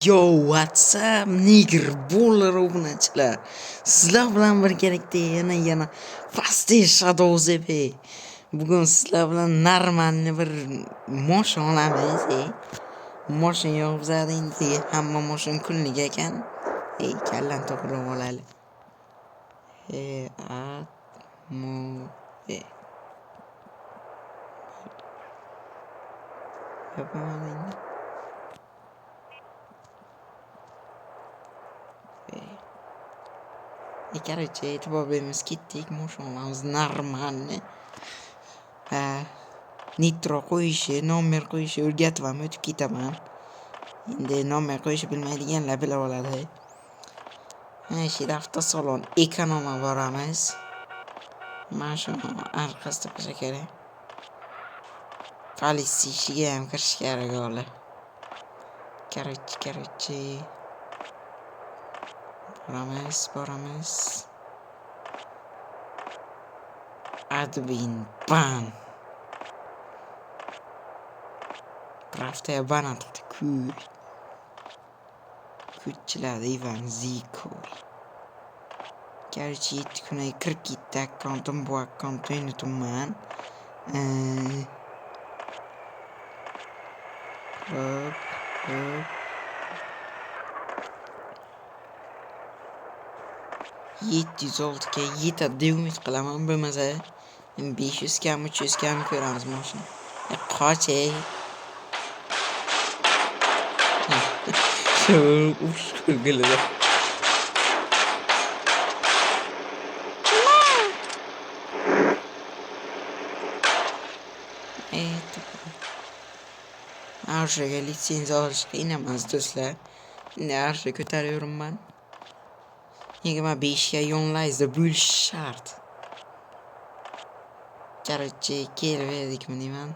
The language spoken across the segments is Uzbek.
Yo, WhatsApp nigger bowler obunachilar. Sizlar bilan birgalikda yana Fastest Shadows EP. Bugun sizlar bilan normalni bir motion olamiz. Motion yog'izadi endi hamma motion kunlik ekan. Kallan to'g'rilab olaylik. Mo e. Yapaman. Короче, e'tibor beramiz ketdik moshonlarimiz normalni. Nitro qo'yishi, nomer qo'yishi o'rgatib ham o'tib ketaman. Endi nomer qo'yishi bilmaydiganlar bilib oladi. Mana shu avtosalon Ekonoma boramiz. Mana shu orqasida bo'lsa kerak. Politsiya ishiga ham kirish kerak hali. Короче. Boramiz. Admin ban. Правда, banatdi kul. Kuchlar Ivan Ziko. Короче, 7 kuni 47 akkauntim bu akkauntni unutibman. Hop. 706 ga yetadi deb umid qilaman. Bo'lmasa 500 kam 300 kam ko'ramiz mashina. Qochey. Ushkurgilida. Arshaga litsenziya olish qiyin emas do'stlar. Endi arsha ko'taraverman. 25 ga yonlayzda bo'lish shart. Короче, kelvedikmi deyman.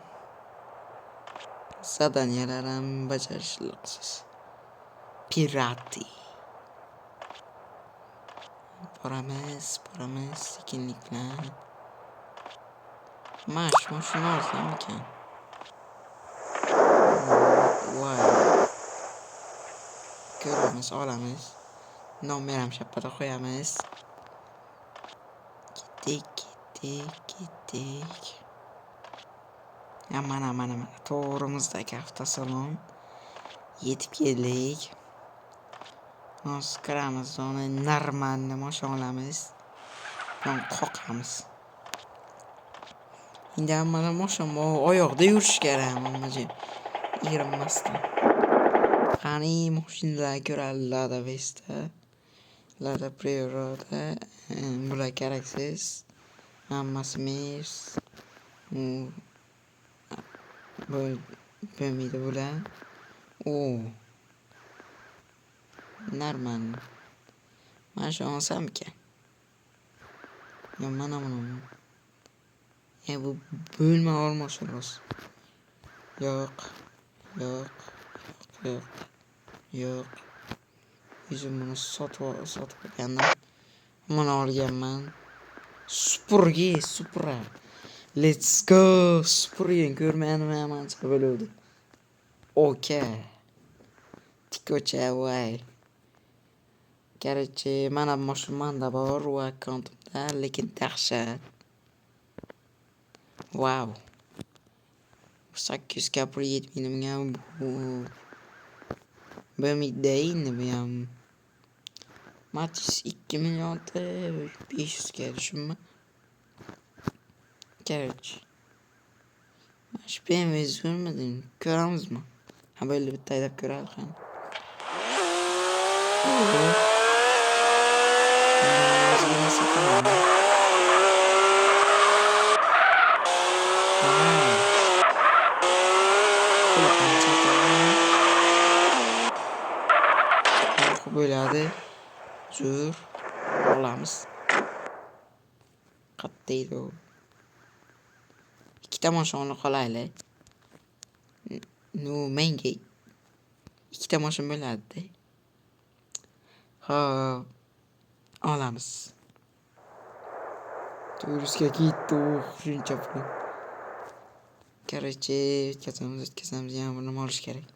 Zadaniyalar ham bajarishliqsiz. Pirati. Boramiz sekinlik bilan. Mashina olsam ekan. Voy. Ko'ramiz, olamiz. Nomer ham shapada qo'yamiz. Ketdik. Mana. To'g'rimizdagi avtosalon. Yetib keldik. Hozir kiramiz, uni normalni moshon olamiz. Qoqamiz. Endi hammalar moshon oyoqda yurish kerak, mamajim. Yig'rinmasdan. Qani mashinalar ko'radi, Lada Vesta, Lada Priora, bular keraksiz. Hammasi mis. Bo'lmaydi bular. Normal. Mana shu olsam ekan. Mana. Bu bo'lma olmoqchiroz. Yo'q. O'zim buni sotib olganman. Mana olganman. Supra. Let's go. Supra'ni ko'rmaganman ancha bo'ladi. Okay. Tikocha voy. Короче, mana mashina bor u akkauntimda, lekin dahshat. Wow. 800 ga pul yetmaydigan bu. Bo'lmaydi bu ham. Matiz 2 million 500 ga tushunma. Короче. Mana BMW zo'rmadim. Ko'ramizmi? Böyle bitta haydab ko'raylik ham. Bo'ladi. Zo'r olamiz. Qatdaydi u. Ikkita mashina qolaylik. Menga ikkita mashina bo'ladi. Xo'p. Olamiz. Turistga ketdi shuncha pul. Короче, o'tkazamiz, yana buni olish kerak.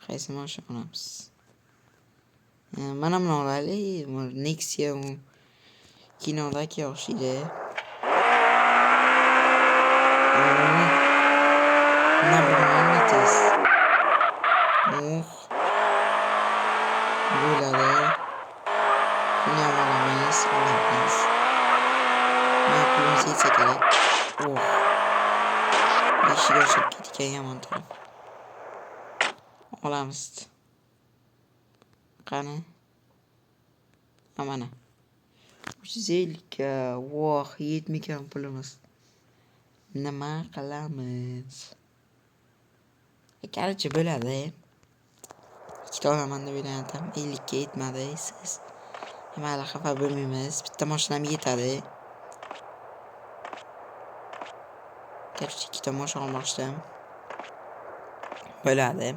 Qaysi mashina olamiz? Mana buni olaylik. Nexia kinodagi o'xshaydi. Нормально tez. Bo'ladi. Buni ham olamiz. Men pulimiz yetsa kerak. Eshik ochib ketgan yomon taraf. Olamiz. Qani? Mana. 350 ga. Voh, yetmikan pulimiz. Nima qilamiz? Qarchi bo'ladi. Ikkita olaman deb o'ylayaptim. 50 ga yetmadi siz. Mayli, xafa bo'lmaymiz. Bitta mashinam yetadi. Qarchi ikkita mashina olmoqchidim. Bo'ladi.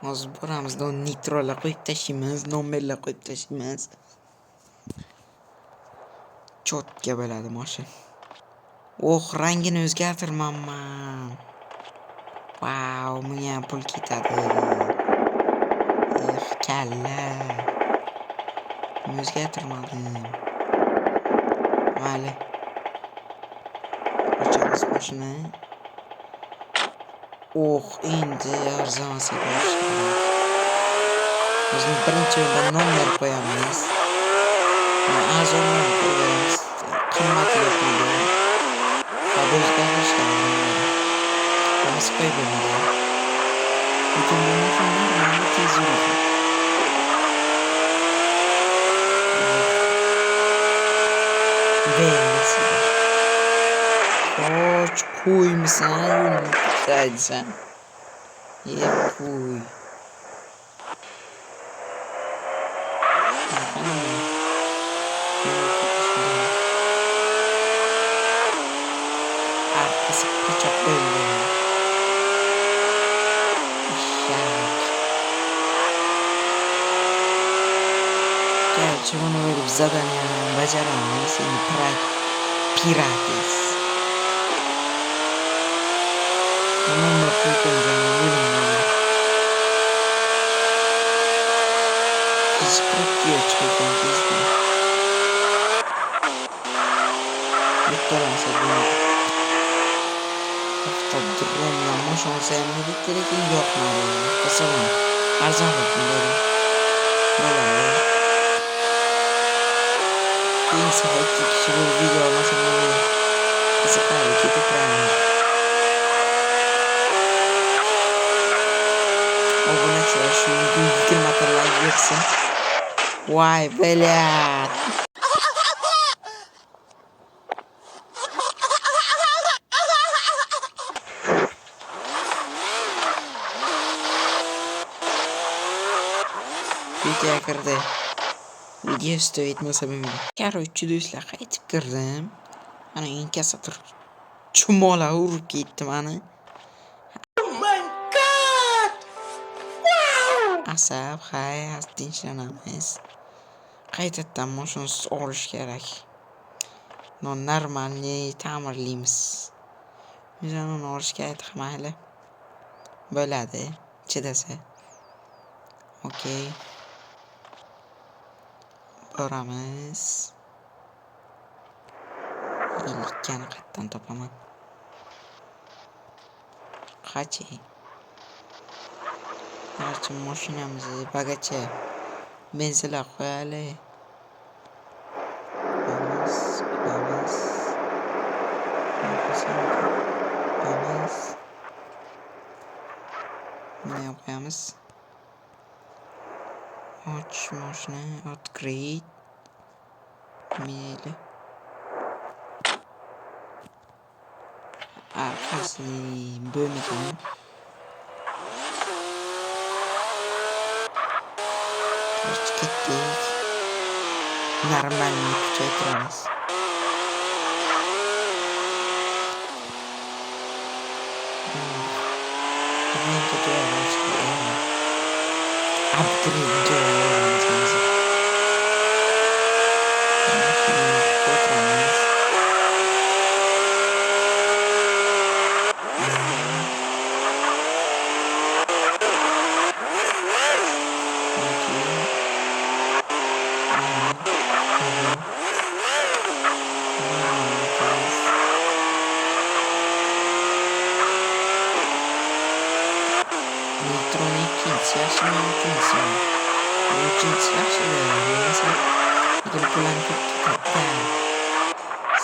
Hozir boramiz, nitrolar qo'yib tashlaymiz, nomerlar qo'yib tashlaymiz. Chotka bo'ladi mashina. Rangini o'zgartirmanman. Vau, menga ham pul ketadi. Kalla. O'zgartirmadim. Mayli. Ochamiz mashina. Endi arzon sotamiz. Biz birinchi nomer qo'yamiz. Arzon qo'yamiz. Qimmat yo'qmi? Qo'yib bo'lmaydi. Lekin bu mashinalar tez yuradi. Qo'ymisan, yo'lni tutaysan. Qo'y. Arkasi qo'chib qo'yildi. Qarchi buni o'ylab zadaniyani bajaramiz. Endi pirates. Nima qo'yganman bilmayman. Qisqirib chiqgan bizga. Bittalansa bo'ladi. Avtodromga mashina sayilmaydi, lekin yo'qmadi. Qasaman. Arzon bo'ladi. Keyin safar 2 kishi bu video olmasam qiziqarli ketib turadi. Obunachilar shu videoga 20 ta like bersin. Voy, блядь. Video kirdi. Video stoyitmasa bo'lmaydi. Короче, do'stlar, qaytib kirdim. Mana inkasator chumola urib ketdi mani. Oh my god! Wow! Asab, tinchlanamiz. Qaytadan mashinasiz olish kerak. Normalniy ta'mirlaymiz. Mizanini olishga aytib mayli. Bo'ladi, chidasa. Okey. Boramiz. Ilkani qayerdan topaman? Qachi. Barcha mashinamizni bagacha benzinlar qo'yaylik. Buni qo'yamiz. Och mashina, открыть. Mayli. Arkasi bo'lmagan. Ketdik. Normalni kuchaytiramiz. ikkinchisi uchinchisi yaxshi lekin pullarni ko'p ketadi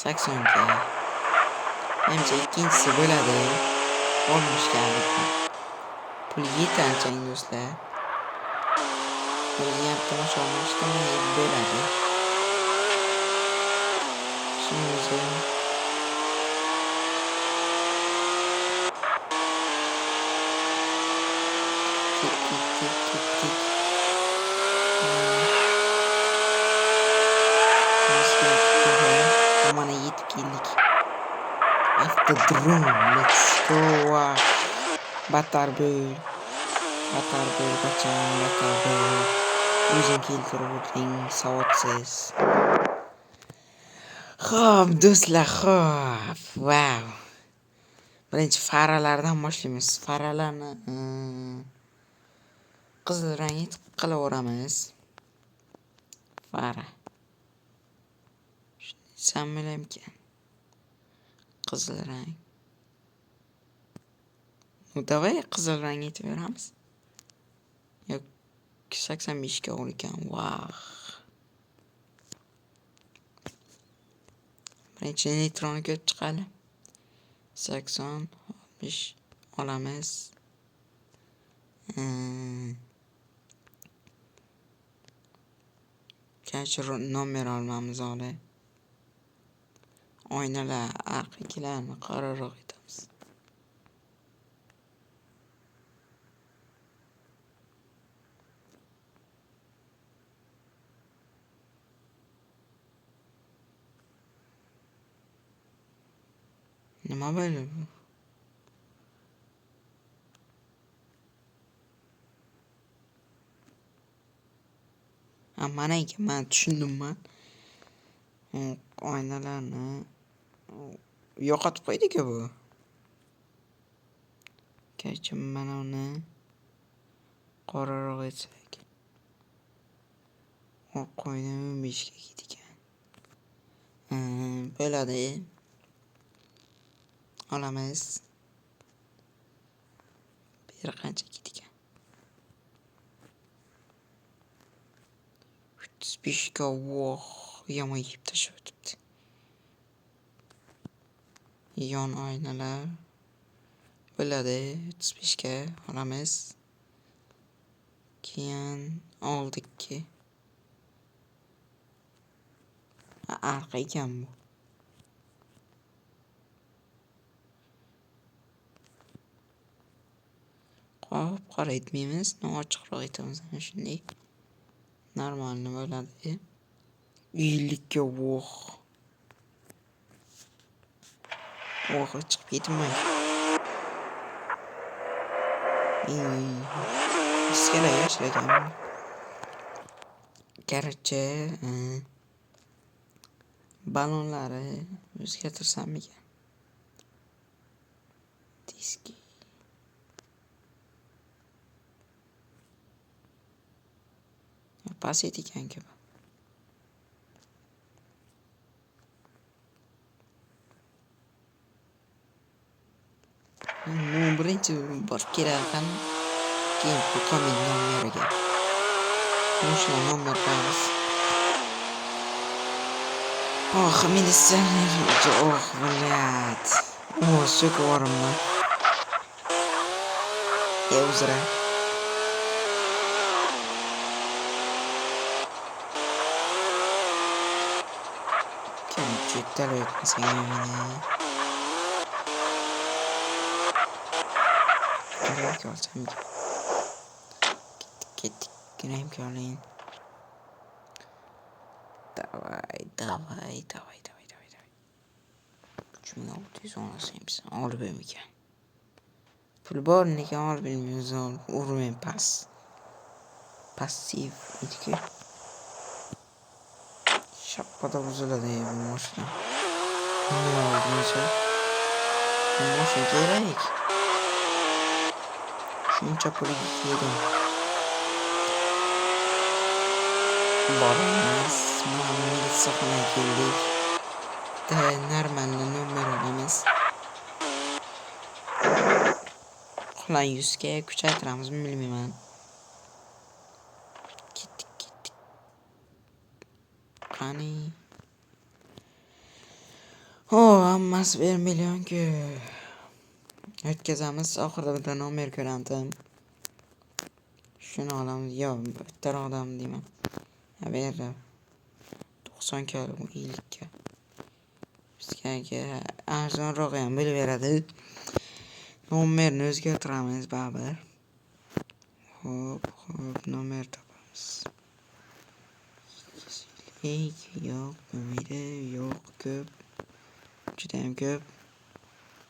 80 ga menimcha ikkinchisi bo'ladi 60 ga pul yetarli do'stlar o'zi ham tomosha olmashdimi bo'ladi shuning o'zi mana yetib keldik avtodrom let's go battar bo'l bacham battar bo'l o'zing keltirib o'tiring savodsiz xo'p do'stlar xo'p wow birinchi faralardan boshlaymiz faralarni qizil rang qilaveramiz fara sammilamkan qizil rang ну давай qizil rang etib beramiz yo'q 85 ga ol ekan wow birinchi neytronni ko'rib chiqadi 80 60 olamiz Kechirim nomer olmamiz hali oynalar arqakilarni qoraroq etamiz nima bo'ldi bu mana ekan men tushundimman oynalarni yo'qotib qo'ydik bu kecha mana uni qoraroq etsak qo'yni 15 ga ketgan bo'ladi olamiz bir qancha ketgan 35 ga voh yomon yeb tashlab o'tibdi yon oynalar bo'ladi 35 ga olamiz keyin oldikki arqa ekan bu qora aytmaymiz ochiqroq aytamiz ana shunday normalni bo'ladi 50 ga voh chiqib ketmaydi iskala yashlagan garchi balonlari o'zgartirsammikan diski past ekan ki birinchi borib kelarkan keyin comment nomeriga shuna nomer qo'yamiz militsioner блядь so'kvorimni uzra chetdan o'tmasang meni ketdik imkoning давай 3600 olsaymiz olib ekan pul bor nega olib bilmaymiz urmen passiv ediki shappada buziladi bu mashina nima bo'lsa mashina kerak shuncha pul yedim boramiz militsiyaxonaga keldik normalni nomer olamiz qulan 100 ga kuchaytiramizmi bilmayman qani. Hammasi 1 million-ku. O'tkazamiz, oxirida bitta nomer ko'ramiz. Shuni olamiz. Yo, bitta odam deyman. Ha, berdi. 90 ga, 50 ga. Bizga arzonroq ham bo'lib beradi. Nomerni o'zgartiramiz baribir. Hop, nomer topamiz. Yo'q, bo'lmaydi. Yo'q, ko'p. Juda ham ko'p.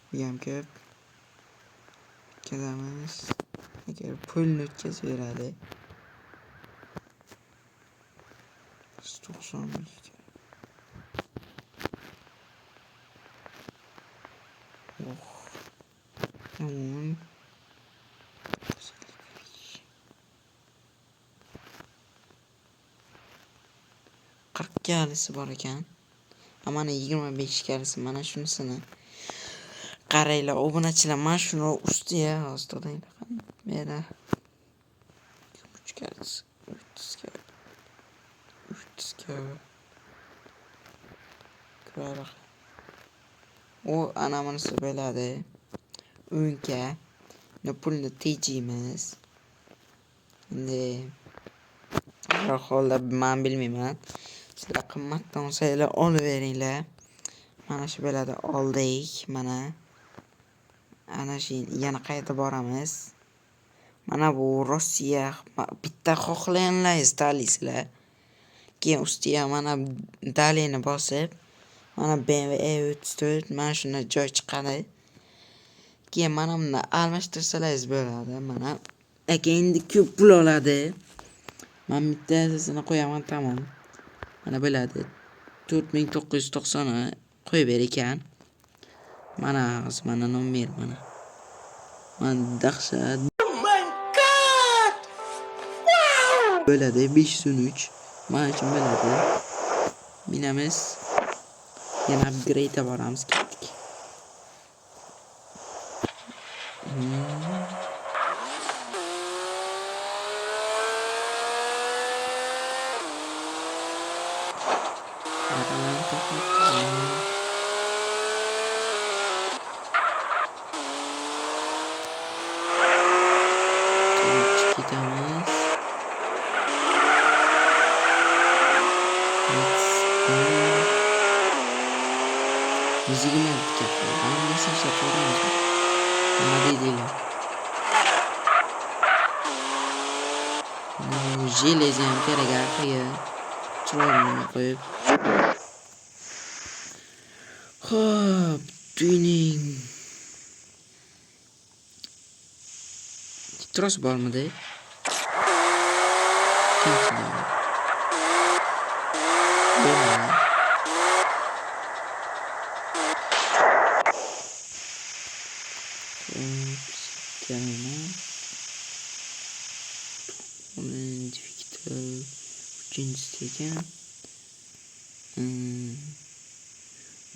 Bu ham ko'p. O'tkazamiz. Agar pulni o'tkazib beradi. 192. Tamam. 40 galisi bor ekan. Mana 25 galisi, mana shunisini. Qaranglar, obunachilar, mana shuni ustiga hozirdan mera 3 galisi, 30 ga. 30 ga. Ko'raq. O ana bunisi bo'ladi. 10 ga. Pulni tejaymiz. Endi har holda men bilmayman. Sizlar qimmatdan olsanglar olaveringlar. Mana shu bo'ladi, oldik. Mana shu yana qayta boramiz. Mana bu Rossiya, bitta xohlaganlaringiz tanlaysizlar. Keyin ustiga mana dalini bosib, mana BMW E34, mana shuni joy chiqadi. Keyin mana buni almashtirsalaringiz bo'ladi. Mana endi ko'p pul oladi. Men bittasini qo'yaman, tamom. Mana bo'ladi. 4990 qo'yib ber ekan. Mana hozir mana nomer mana. Men dahshat. Oh my god! Wow! Bo'ladi 503. Mana uchun bo'ladi. Minamiz. Yana upgrade boramiz, ketdik. Gidamiz. Müziğimi yaptık. Ben nasıl yapıyorum? Hadi değil. Железем керек qiya. Chiroyli qo'yib. Xo'p, tuning. Tros bormidi?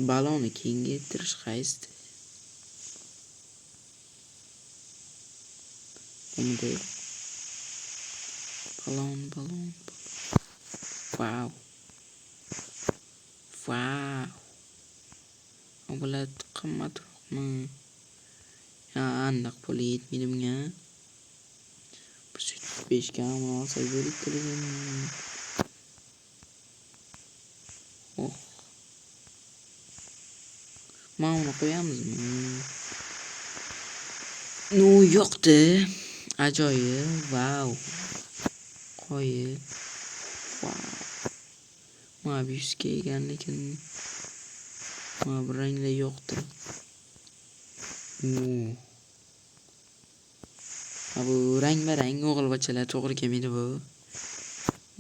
Balonni kengaytirish qaysi? Bunday balon. Wow. Bular qimmatroqmi? Aniq pul yetmaydi bunga. 5 ga olsa bo'lib turgan. Mana qo'yamizmi? No, yo'qdi. Ajoyib. Wow. Qo'yib. Wow. Mana bu 100 ga ekan, lekin mana bu ranglar yo'qdi. Bu rang-barang o'g'il-bochalar to'g'ri kelmaydi bu.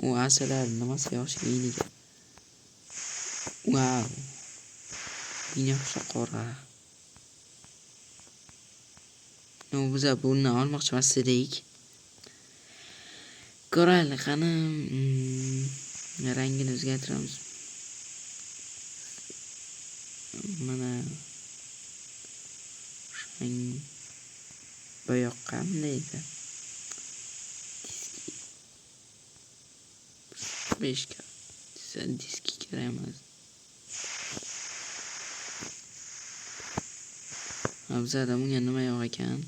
U asalar nimasi yosh iniga. Wow. Yine qora. Biz buni olmoqchi emasdik. Ko'raylik qani. Rangini o'zgartiramiz. Mana rang bo'yoq qandaydi? 5 ga. diski kerak emas. Bizada bunga nima yo'q ekan?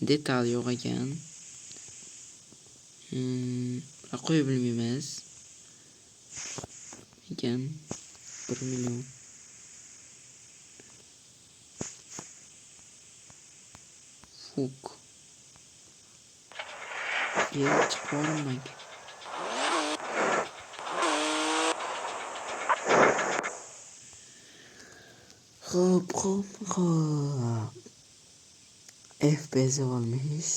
Detal yo'q ekan. Qo'yib bilmaymiz. Ekan 1 million. Fuk. Yer chiqarmak. Hop. FPS olmuş.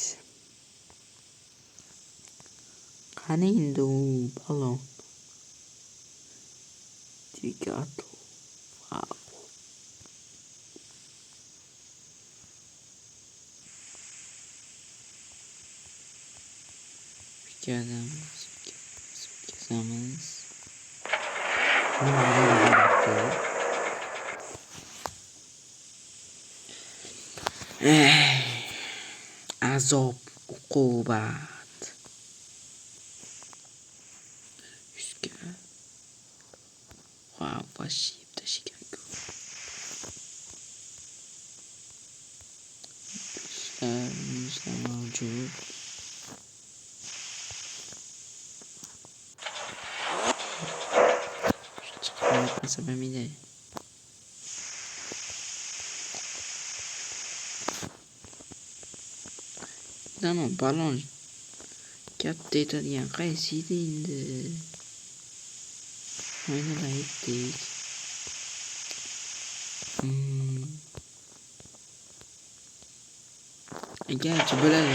Hani indi o balon. Digato. Wow. Kesemiz. Azob, uqubat. Üstge. Wow, vashib tashigan. İşler mevcut. Çıkmayıp sebemiyle. Ama balon katta etadigan qaysiydi endi? O'yinlar aytdik. Gerçi bo'ladi.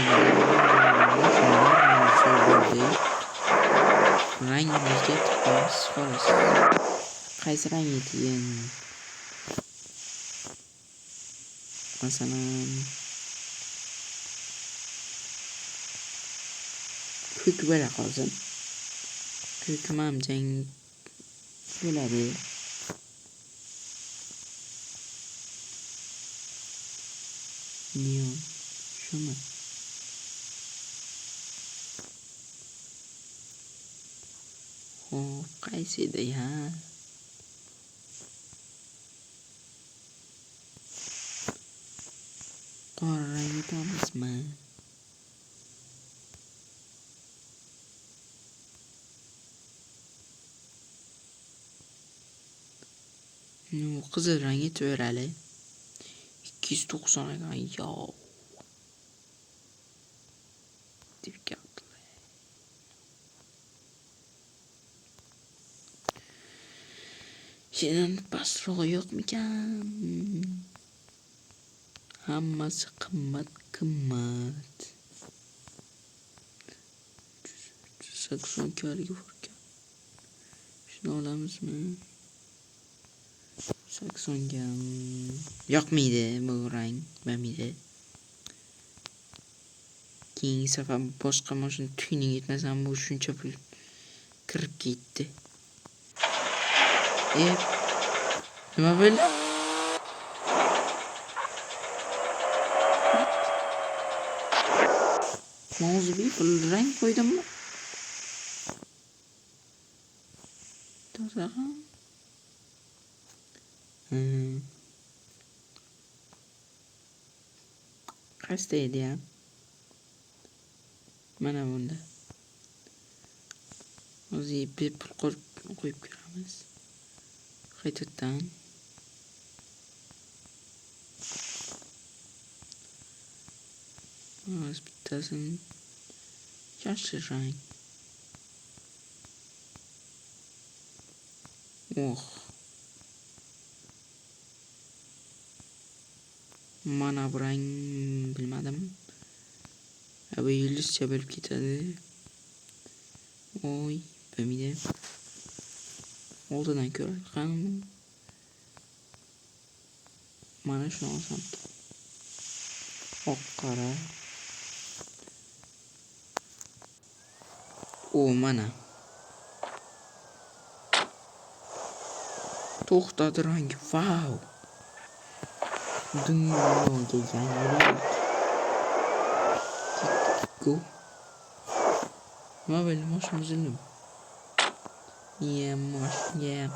Rangimizga tiqamiz xolos. Qaysi rang etigan? Masalan, ko'k bo'la qolsin. Ko'k mamjang bo'ladi. Neon. Şunu. Qaysida ya? Qora rang etamizmi? Qizil rang etaverali. 290 ekan. Yo. Senin pasrog'i yo'qmikan? Hammasi qimmat. 80 kalga borgan. Shuni olamizmi? 80 ga yoqmaydi bu rang, menga. Keyingi safar boshqa mashina tuning etmasam bu shuncha pul kirib ketdi. Nima bo'ldi? Mavzuga pul rang qo'ydimmi? To'g'ri. Qayerda edi ya? Mana bunda. O'zi pul qo'yib ko'ramiz. Qaytadan. Bittasini yaxshi rang. Mana bu rang bilmadim. Bu yulduzcha bo'lib ketadi. Oy, bilmaydi. Oldidan ko'rgan. Mana shuni olsam. Oq qora. Mana. To'xtadi rang. Wow. Dunyoga yangilik. Go. Nima bo'ldi? Mashina buzildi. Moshingayam.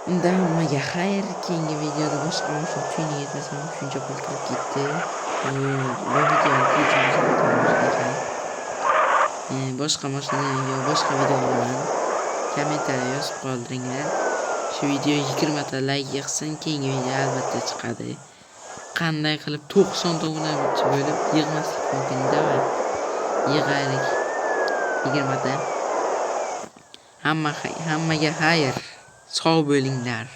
Unda hammaga xayr. Keyingi videoda boshqa mashina tuyini yetmasam shuncha pul kirib ketdi. Bu videoni boshqa mashina yo boshqa video bilan kommentariy yozib qoldiringlar. Shu video 20 ta like yig'sin, keyingi video albatta chiqadi. Qanday qilib 90 ta obunachi bo'lib yig'maslik mumkin? Davay. Yig'aylik. 20 ta. Hammaga xayr. Sog' bo'linglar.